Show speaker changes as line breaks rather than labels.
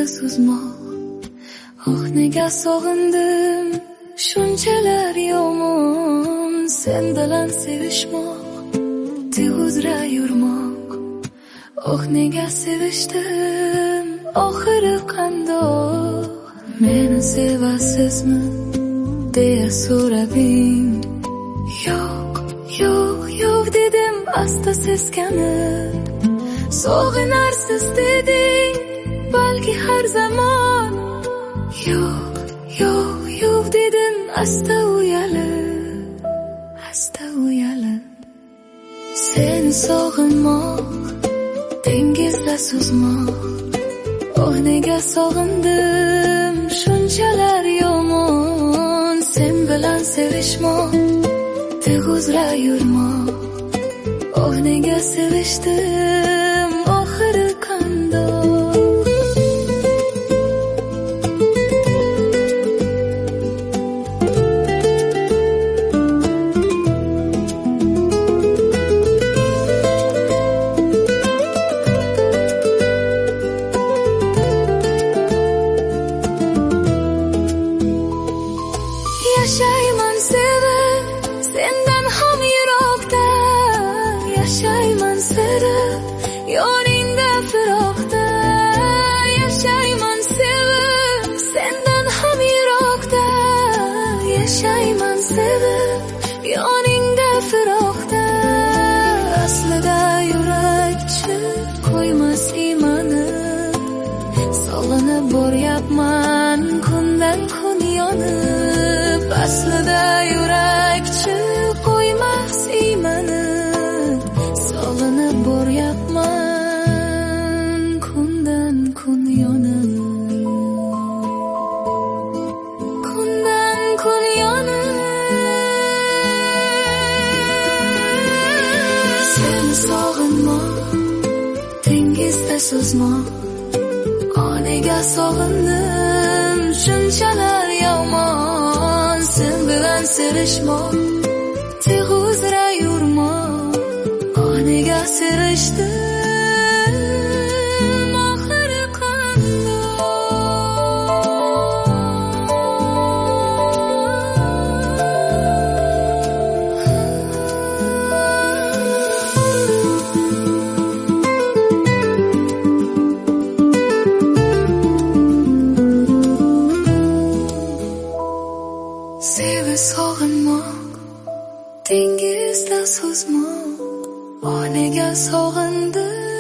dengizda suzmoq. Oh, nega sog'indim shunchalar yomon, sen bilan sevishmoq, uzra yurmoq. Oh, nega sevishdim oxiri qandoq. Meni sevasizmi deya so'rading. Yo'q, yo'q, yo'q dedim asta seskanib. Sog'inarsiz deding balki har zamon. Yo'q, yo'q, yo'q dedim asta uyalib, asta uyalib. Seni sog'inmoq, dengizda suzmoq. Oh, nega sog'indim shunchalar yomon, sen bilan sevishmoq, uzra yurmoq. Oh, nega sevishdim oxiri qandoq. Yashayman sevib sendan ham yiroqda, yashayman sirib yoningda firoqda. Yashayman sevib sendan ham yiroqda, yashayman sevib yoningda firoqda. Aslida yurakchi qo'ymas iymanib, sog'inib boryapman kundan kun yonib. Aslida yurakchi qo'ymas iymanib, sog'inib boryapman kundan kun yonib, kundan kun yonib. Seni sog'inmoq, dengizda suzmoq. Oh, nega sog'indim shunchalar yomon, sen bilan sevishmoq, uzra yurmoq. Oh, nega sevishdim oxiri qandoq. Sevib sog'inmoq, dengizda suzmoq. Oh, nega sog'indim